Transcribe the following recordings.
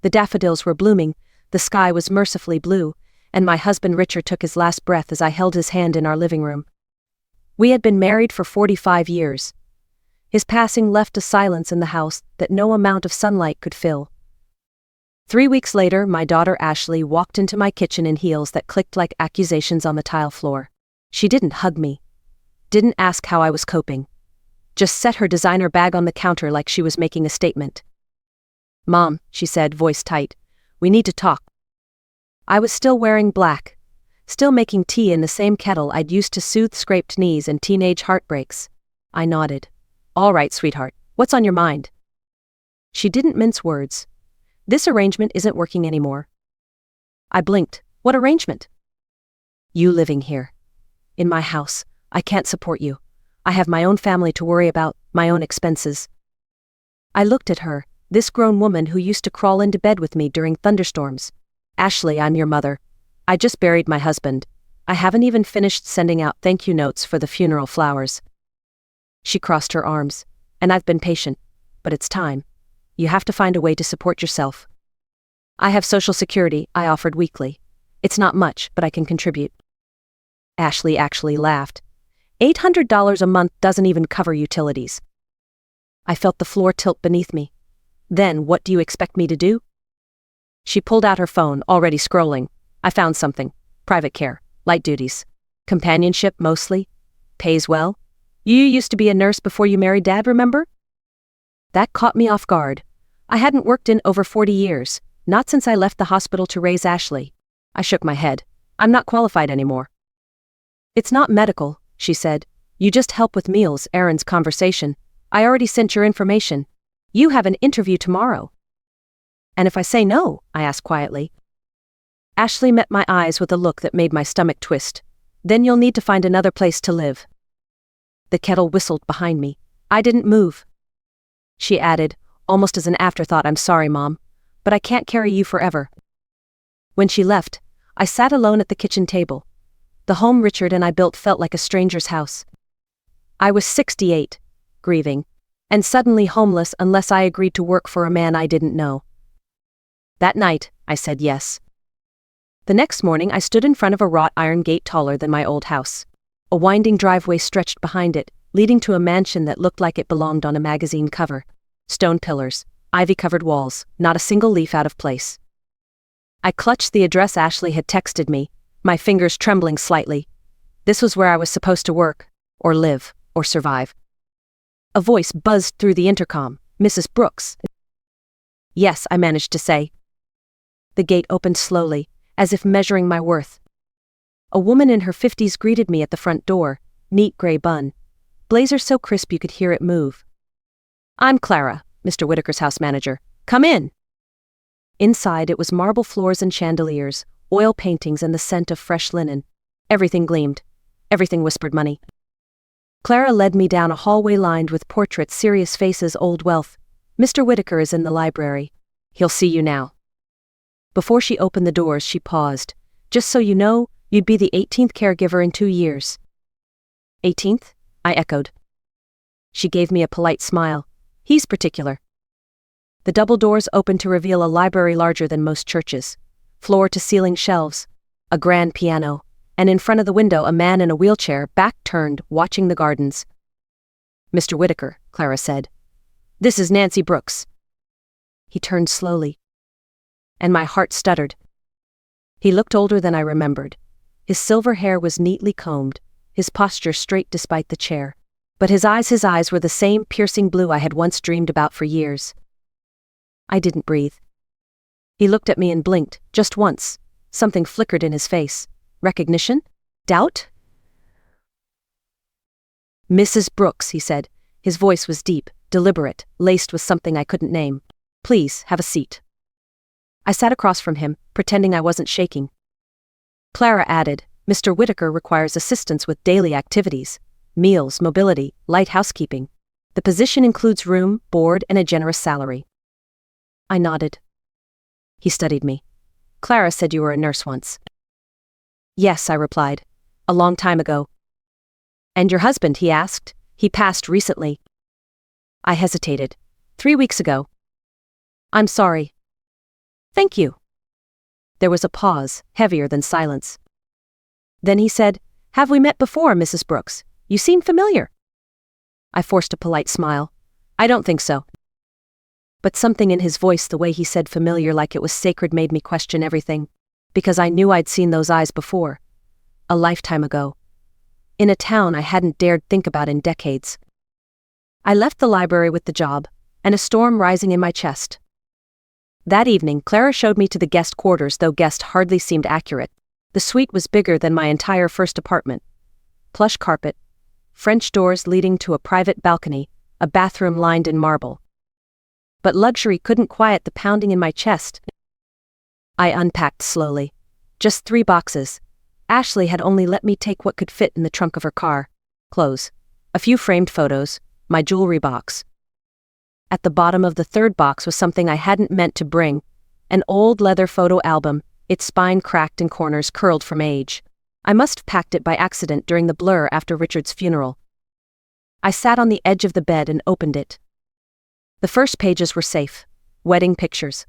The daffodils were blooming, the sky was mercifully blue, and my husband Richard took his last breath as I held his hand in our living room. We had been married for 45 years. His passing left a silence in the house that no amount of sunlight could fill. 3 weeks later, my daughter Ashley walked into my kitchen in heels that clicked like accusations on the tile floor. She didn't hug me, didn't ask how I was coping, just set her designer bag on the counter like she was making a statement. "Mom," she said, voice tight, "we need to talk." I was still wearing black, still making tea in the same kettle I'd used to soothe scraped knees and teenage heartbreaks. I nodded. "All right, sweetheart, what's on your mind?" She didn't mince words. "This arrangement isn't working anymore." I blinked. "What arrangement?" "You living here. In my house. I can't support you. I have my own family to worry about, my own expenses." I looked at her, this grown woman who used to crawl into bed with me during thunderstorms. "Ashley, I'm your mother. I just buried my husband. I haven't even finished sending out thank you notes for the funeral flowers." She crossed her arms. "And I've been patient, but it's time. You have to find a way to support yourself." "I have Social Security," I offered weakly. "It's not much, but I can contribute." Ashley actually laughed. $800 a month doesn't even cover utilities." I felt the floor tilt beneath me. "Then what do you expect me to do?" She pulled out her phone, already scrolling. "I found something. Private care, light duties. Companionship mostly. Pays well. You used to be a nurse before you married Dad, remember?" That caught me off guard. I hadn't worked in over 40 years, not since I left the hospital to raise Ashley. I shook my head. "I'm not qualified anymore." "It's not medical," she said. "You just help with meals, errands, conversation. I already sent your information. You have an interview tomorrow." "And if I say no?" I asked quietly. Ashley met my eyes with a look that made my stomach twist. "Then you'll need to find another place to live." The kettle whistled behind me. I didn't move. She added, almost as an afterthought, "I'm sorry, Mom, but I can't carry you forever." When she left, I sat alone at the kitchen table. The home Richard and I built felt like a stranger's house. I was 68, grieving, and suddenly homeless unless I agreed to work for a man I didn't know. That night, I said yes. The next morning I stood in front of a wrought iron gate taller than my old house. A winding driveway stretched behind it, leading to a mansion that looked like it belonged on a magazine cover. Stone pillars, ivy-covered walls, not a single leaf out of place. I clutched the address Ashley had texted me, my fingers trembling slightly. This was where I was supposed to work, or live, or survive. A voice buzzed through the intercom. "Mrs. Brooks." "Yes," I managed to say. The gate opened slowly, as if measuring my worth. A woman in her 50s greeted me at the front door, neat gray bun, blazer so crisp you could hear it move. "I'm Clara, Mr. Whitaker's house manager. Come in." Inside it was marble floors and chandeliers, oil paintings and the scent of fresh linen. Everything gleamed. Everything whispered money. Clara led me down a hallway lined with portraits, serious faces, old wealth. "Mr. Whitaker is in the library. He'll see you now." Before she opened the doors, she paused. "Just so you know, you'd be the 18th caregiver in 2 years." 18th? I echoed. She gave me a polite smile. "He's particular." The double doors opened to reveal a library larger than most churches. Floor-to-ceiling shelves, a grand piano, and in front of the window a man in a wheelchair, back turned, watching the gardens. "Mr. Whitaker," Clara said. "This is Nancy Brooks." He turned slowly, and my heart stuttered. He looked older than I remembered. His silver hair was neatly combed, his posture straight despite the chair. But his eyes were the same piercing blue I had once dreamed about for years. I didn't breathe. He looked at me and blinked, just once. Something flickered in his face. Recognition? Doubt? "Mrs. Brooks," he said. His voice was deep, deliberate, laced with something I couldn't name. "Please, have a seat." I sat across from him, pretending I wasn't shaking. Clara added, "Mr. Whitaker requires assistance with daily activities. Meals, mobility, light housekeeping. The position includes room, board, and a generous salary." I nodded. He studied me. "Clara said you were a nurse once." "Yes," I replied. "A long time ago." "And your husband?" he asked. "He passed recently." I hesitated. 3 weeks ago." "I'm sorry." Thank you. There was a pause, heavier than silence. Then he said, "Have we met before, Mrs. Brooks? You seem familiar." I forced a polite smile. "I don't think so." But something in his voice, the way he said familiar like it was sacred, made me question everything. Because I knew I'd seen those eyes before. A lifetime ago. In a town I hadn't dared think about in decades. I left the library with the job, and a storm rising in my chest. That evening, Clara showed me to the guest quarters, though guest hardly seemed accurate. The suite was bigger than my entire first apartment. Plush carpet, French doors leading to a private balcony, a bathroom lined in marble. But luxury couldn't quiet the pounding in my chest. I unpacked slowly. Just 3 boxes. Ashley had only let me take what could fit in the trunk of her car. Clothes. A few framed photos. My jewelry box. At the bottom of the 3rd box was something I hadn't meant to bring. An old leather photo album, its spine cracked and corners curled from age. I must have packed it by accident during the blur after Richard's funeral. I sat on the edge of the bed and opened it. The first pages were safe. Wedding pictures.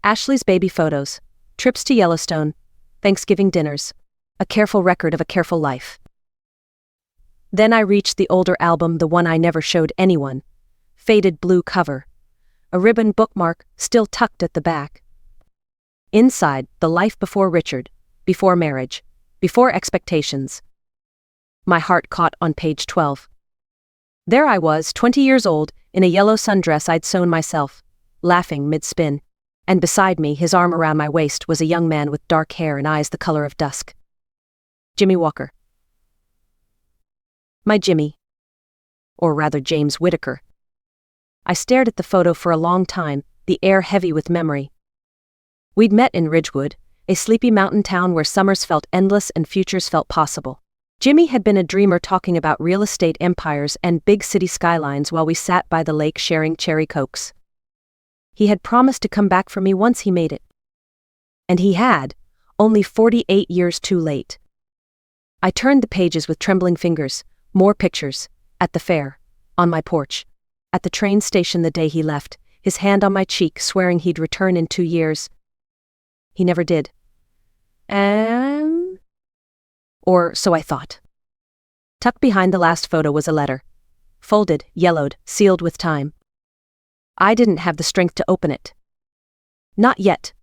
Ashley's baby photos. Trips to Yellowstone. Thanksgiving dinners. A careful record of a careful life. Then I reached the older album, the one I never showed anyone. Faded blue cover. A ribbon bookmark, still tucked at the back. Inside, the life before Richard. Before marriage. Before expectations. My heart caught on page 12. There I was, 20 years old, in a yellow sundress I'd sewn myself, laughing mid-spin. And beside me, his arm around my waist, was a young man with dark hair and eyes the color of dusk. Jimmy Walker. My Jimmy. Or rather, James Whittaker. I stared at the photo for a long time, the air heavy with memory. We'd met in Ridgewood, a sleepy mountain town where summers felt endless and futures felt possible. Jimmy had been a dreamer, talking about real estate empires and big city skylines while we sat by the lake sharing cherry cokes. He had promised to come back for me once he made it. And he had, only 48 years too late. I turned the pages with trembling fingers. More pictures. At the fair. On my porch. At the train station the day he left, his hand on my cheek, swearing he'd return in 2 years. He never did. Or so I thought. Tucked behind the last photo was a letter. Folded, yellowed, sealed with time. I didn't have the strength to open it. Not yet.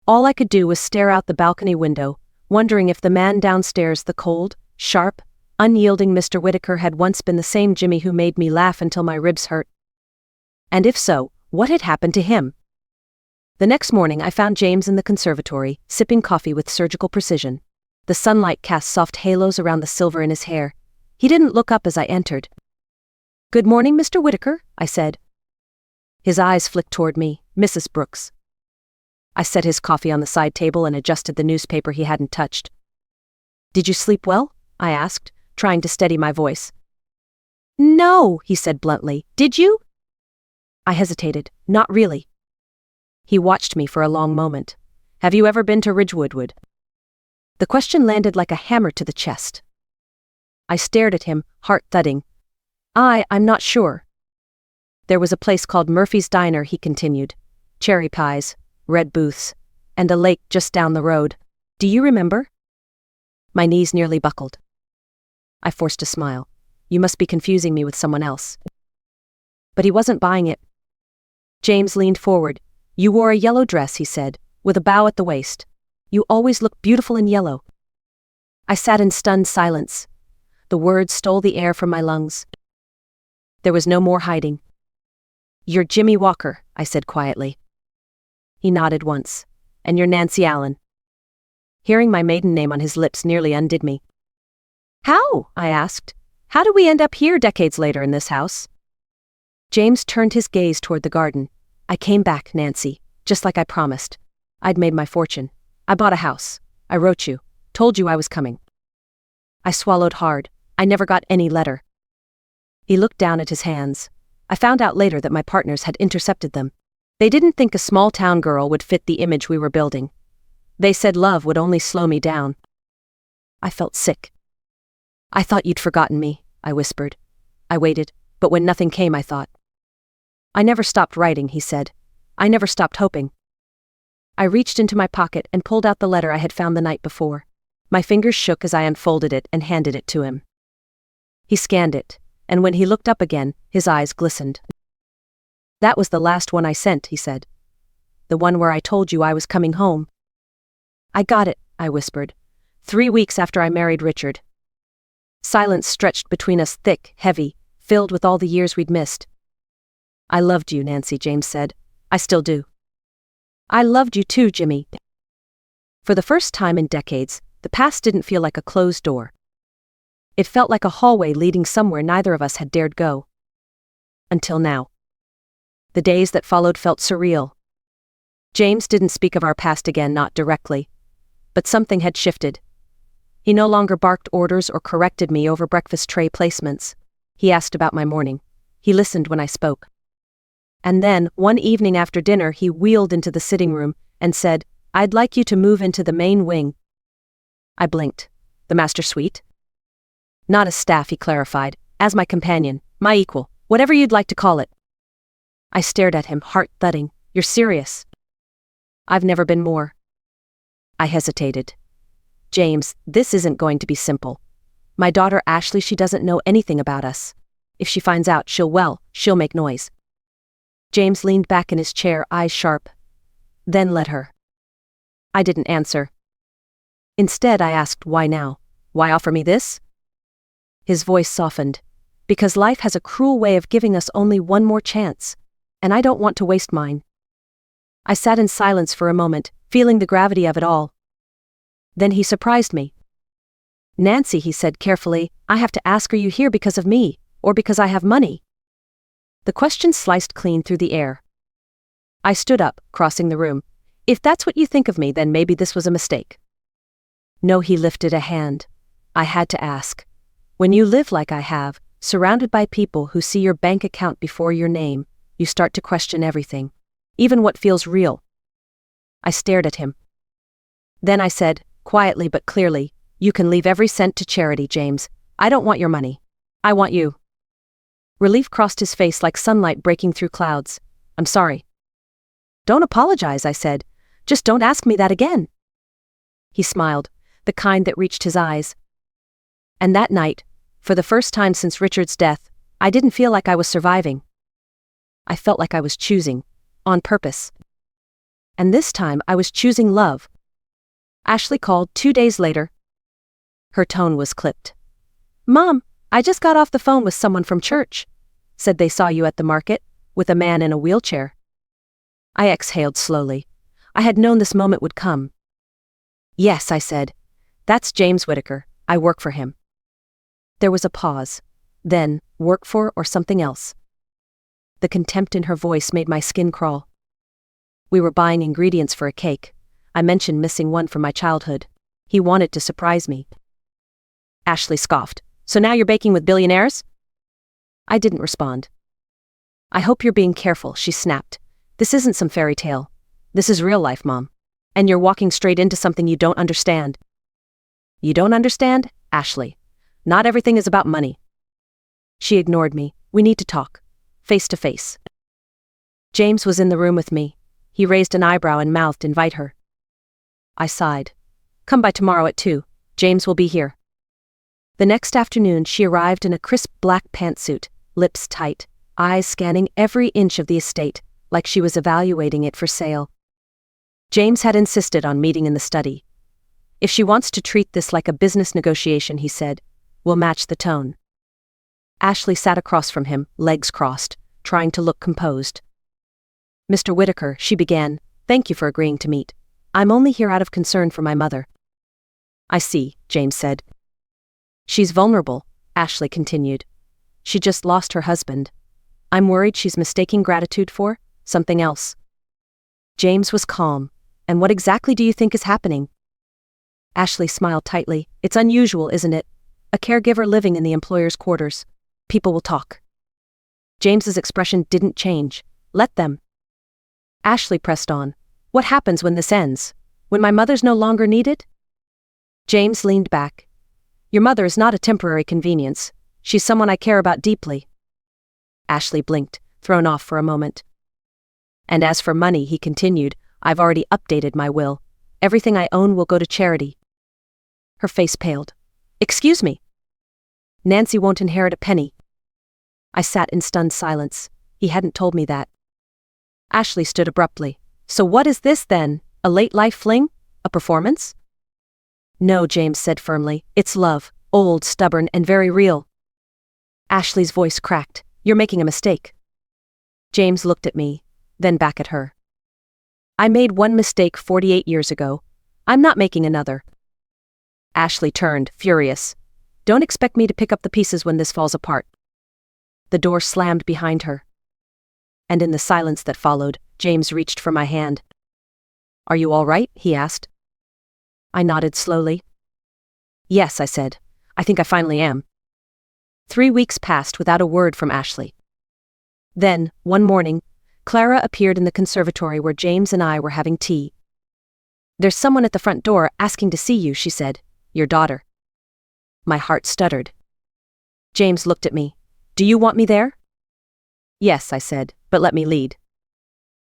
All I could do was stare out the balcony window, wondering if the man downstairs, the cold, sharp, unyielding Mr. Whittaker, had once been the same Jimmy who made me laugh until my ribs hurt. And if so, what had happened to him? The next morning I found James in the conservatory, sipping coffee with surgical precision. The sunlight cast soft halos around the silver in his hair. He didn't look up as I entered. "Good morning, Mr. Whittaker," I said. His eyes flicked toward me. "Mrs. Brooks." I set his coffee on the side table and adjusted the newspaper he hadn't touched. "Did you sleep well?" I asked, trying to steady my voice. "No," he said bluntly. "Did you?" I hesitated. "Not really." He watched me for a long moment. "Have you ever been to Ridgewood?" The question landed like a hammer to the chest. I stared at him, heart thudding. I'm not sure." "There was a place called Murphy's Diner," he continued. "Cherry pies, red booths, and a lake just down the road. Do you remember?" My knees nearly buckled. I forced a smile. "You must be confusing me with someone else." But he wasn't buying it. James leaned forward. "You wore a yellow dress," he said, with a bow at the waist. "You always look beautiful in yellow." I sat in stunned silence. The words stole the air from my lungs. There was no more hiding. "You're Jimmy Walker," I said quietly. He nodded once. "And you're Nancy Allen." Hearing my maiden name on his lips nearly undid me. "How?" I asked. "How did we end up here decades later in this house?" James turned his gaze toward the garden. "I came back, Nancy, just like I promised. I'd made my fortune. I bought a house. I wrote you, told you I was coming." I swallowed hard. I never got any letter. He looked down at his hands. I found out later that my partners had intercepted them. They didn't think a small-town girl would fit the image we were building. They said love would only slow me down. I felt sick. "I thought you'd forgotten me," I whispered. I waited, but when nothing came, I thought. "I never stopped writing," he said. "I never stopped hoping." I reached into my pocket and pulled out the letter I had found the night before. My fingers shook as I unfolded it and handed it to him. He scanned it, and when he looked up again, his eyes glistened. "That was the last one I sent," he said. "The one where I told you I was coming home." "I got it," I whispered. 3 weeks after I married Richard." Silence stretched between us, thick, heavy, filled with all the years we'd missed. "I loved you, Nancy," James said. "I still do." "I loved you too, Jimmy." For the first time in decades, the past didn't feel like a closed door. It felt like a hallway leading somewhere neither of us had dared go. Until now. The days that followed felt surreal. James didn't speak of our past again, not directly. But something had shifted. He no longer barked orders or corrected me over breakfast tray placements. He asked about my morning. He listened when I spoke. And then, one evening after dinner, he wheeled into the sitting room and said, "I'd like you to move into the main wing." I blinked. "The master suite?" "Not as staff," he clarified. "As my companion, my equal, whatever you'd like to call it." I stared at him, heart thudding. "You're serious?" "I've never been more." I hesitated. "James, this isn't going to be simple. My daughter Ashley, she doesn't know anything about us. If she finds out, she'll make noise." James leaned back in his chair, eyes sharp. "Then let her." I didn't answer. Instead, I asked, "Why now? Why offer me this?" His voice softened. "Because life has a cruel way of giving us only one more chance, and I don't want to waste mine." I sat in silence for a moment, feeling the gravity of it all. Then he surprised me. "Nancy," he said carefully, "I have to ask, are you here because of me, or because I have money?" The question sliced clean through the air. I stood up, crossing the room. "If that's what you think of me, then maybe this was a mistake." "No," he lifted a hand. "I had to ask. When you live like I have, surrounded by people who see your bank account before your name, you start to question everything, even what feels real." I stared at him. Then I said, quietly but clearly, "You can leave every cent to charity, James. I don't want your money. I want you." Relief crossed his face like sunlight breaking through clouds. "I'm sorry." "Don't apologize," I said. "Just don't ask me that again." He smiled, the kind that reached his eyes. And that night, for the first time since Richard's death, I didn't feel like I was surviving. I felt like I was choosing, on purpose. And this time I was choosing love. Ashley called 2 days later. Her tone was clipped. "Mom, I just got off the phone with someone from church. Said they saw you at the market, with a man in a wheelchair." I exhaled slowly. I had known this moment would come. "Yes," I said. "That's James Whitaker. I work for him." There was a pause. Then, "Work for or something else?" The contempt in her voice made my skin crawl. "We were buying ingredients for a cake. I mentioned missing one from my childhood. He wanted to surprise me." Ashley scoffed. "So now you're baking with billionaires?" I didn't respond. "I hope you're being careful," she snapped. "This isn't some fairy tale. This is real life, Mom. And you're walking straight into something you don't understand." "You don't understand, Ashley? Not everything is about money." She ignored me. "We need to talk. Face to face." James was in the room with me. He raised an eyebrow and mouthed, "Invite her." I sighed. "Come by tomorrow at 2. James will be here." The next afternoon she arrived in a crisp black pantsuit, lips tight, eyes scanning every inch of the estate, like she was evaluating it for sale. James had insisted on meeting in the study. "If she wants to treat this like a business negotiation," he said, "we'll match the tone." Ashley sat across from him, legs crossed, trying to look composed. "Mr. Whitaker," she began, "thank you for agreeing to meet. I'm only here out of concern for my mother." "I see," James said. "She's vulnerable," Ashley continued. "She just lost her husband. I'm worried she's mistaking gratitude for something else." James was calm. "And what exactly do you think is happening?" Ashley smiled tightly. "It's unusual, isn't it? A caregiver living in the employer's quarters. People will talk." James's expression didn't change. "Let them." Ashley pressed on. "What happens when this ends? When my mother's no longer needed?" James leaned back. "Your mother is not a temporary convenience. She's someone I care about deeply." Ashley blinked, thrown off for a moment. "And as for money," he continued, I've already updated my will. Everything I own will go to charity. Her face paled. Excuse me. Nancy won't inherit a penny. I sat in stunned silence. He hadn't told me that. Ashley stood abruptly. So what is this then? A late life fling? A performance? No, James said firmly. It's love. Old, stubborn, and very real. Ashley's voice cracked. You're making a mistake. James looked at me, then back at her. I made one mistake 48 years ago. I'm not making another. Ashley turned, furious. Don't expect me to pick up the pieces when this falls apart. The door slammed behind her. And in the silence that followed, James reached for my hand. Are you all right? He asked. I nodded slowly. Yes, I said. I think I finally am. 3 weeks passed without a word from Ashley. Then, one morning, Clara appeared in the conservatory where James and I were having tea. There's someone at the front door asking to see you, she said. Your daughter. My heart stuttered. James looked at me. Do you want me there? Yes, I said, but let me lead.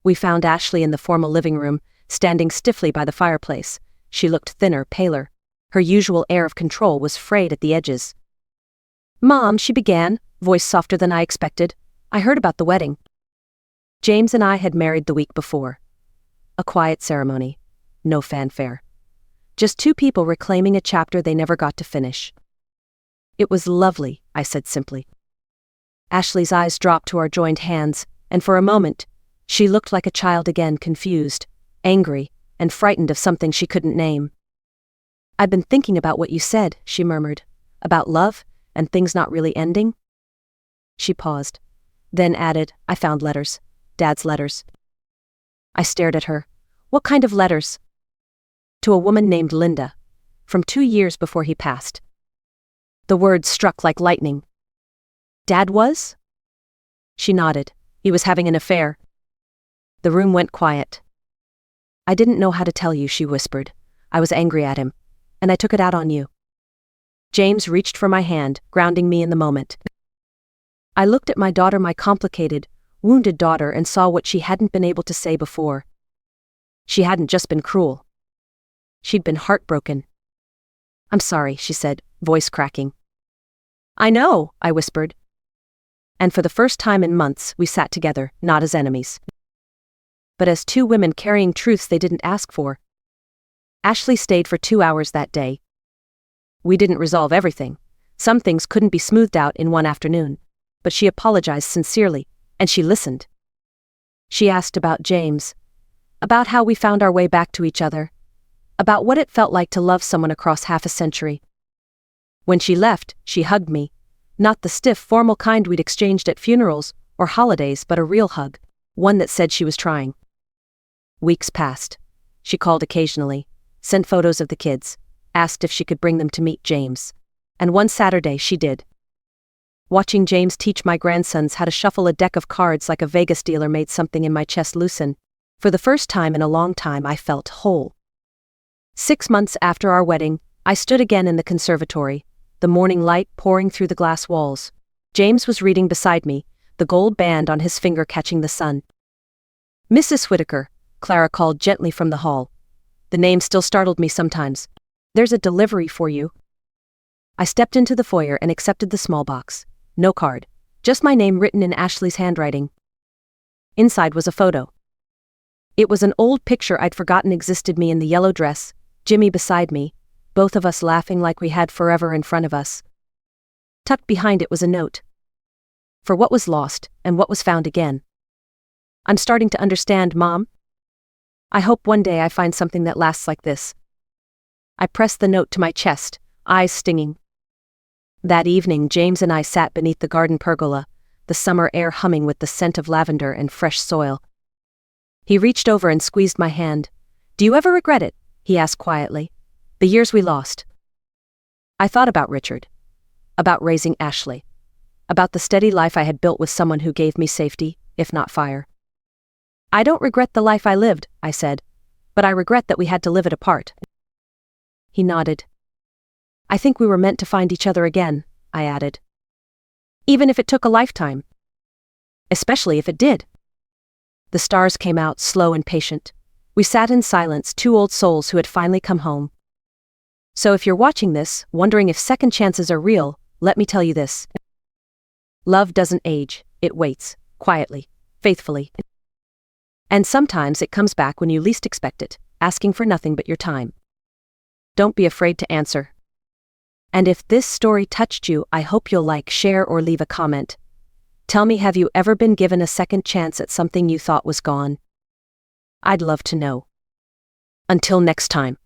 We found Ashley in the formal living room, standing stiffly by the fireplace. She looked thinner, paler. Her usual air of control was frayed at the edges. Mom, she began, voice softer than I expected. I heard about the wedding. James and I had married the week before. A quiet ceremony. No fanfare. Just two people reclaiming a chapter they never got to finish. It was lovely, I said simply. Ashley's eyes dropped to our joined hands, and for a moment, she looked like a child again, confused, angry, and frightened of something she couldn't name. I've been thinking about what you said, she murmured, about love, and things not really ending. She paused, then added, I found letters. Dad's letters. I stared at her. What kind of letters? To a woman named Linda, from 2 years before he passed. The words struck like lightning. Dad was? She nodded. He was having an affair. The room went quiet. I didn't know how to tell you, she whispered. I was angry at him, and I took it out on you. James reached for my hand, grounding me in the moment. I looked at my daughter, my complicated, wounded daughter, and saw what she hadn't been able to say before. She hadn't just been cruel. She'd been heartbroken. I'm sorry, she said, voice cracking. I know, I whispered. And for the first time in months, we sat together, not as enemies, but as two women carrying truths they didn't ask for. Ashley stayed for 2 hours that day. We didn't resolve everything. Some things couldn't be smoothed out in one afternoon, but she apologized sincerely, and she listened. She asked about James, about how we found our way back to each other, about what it felt like to love someone across half a century. When she left, she hugged me, not the stiff, formal kind we'd exchanged at funerals or holidays, but a real hug, one that said she was trying. Weeks passed. She called occasionally, sent photos of the kids, asked if she could bring them to meet James. And one Saturday she did. Watching James teach my grandsons how to shuffle a deck of cards like a Vegas dealer made something in my chest loosen. For the first time in a long time, I felt whole. 6 months after our wedding, I stood again in the conservatory, the morning light pouring through the glass walls. James was reading beside me, the gold band on his finger catching the sun. Mrs. Whitaker, Clara called gently from the hall. The name still startled me sometimes. There's a delivery for you. I stepped into the foyer and accepted the small box. No card, just my name written in Ashley's handwriting. Inside was a photo. It was an old picture I'd forgotten existed, me in the yellow dress, Jimmy beside me, both of us laughing like we had forever in front of us. Tucked behind it was a note. For what was lost, and what was found again. I'm starting to understand, Mom. I hope one day I find something that lasts like this. I pressed the note to my chest, eyes stinging. That evening, James and I sat beneath the garden pergola, the summer air humming with the scent of lavender and fresh soil. He reached over and squeezed my hand. Do you ever regret it? He asked quietly. The years we lost. I thought about Richard. About raising Ashley. About the steady life I had built with someone who gave me safety, if not fire. I don't regret the life I lived, I said, but I regret that we had to live it apart. He nodded. I think we were meant to find each other again, I added. Even if it took a lifetime. Especially if it did. The stars came out, slow and patient. We sat in silence, two old souls who had finally come home. So if you're watching this, wondering if second chances are real, let me tell you this. Love doesn't age, it waits, quietly, faithfully. And sometimes it comes back when you least expect it, asking for nothing but your time. Don't be afraid to answer. And if this story touched you, I hope you'll like, share, or leave a comment. Tell me, have you ever been given a second chance at something you thought was gone? I'd love to know. Until next time.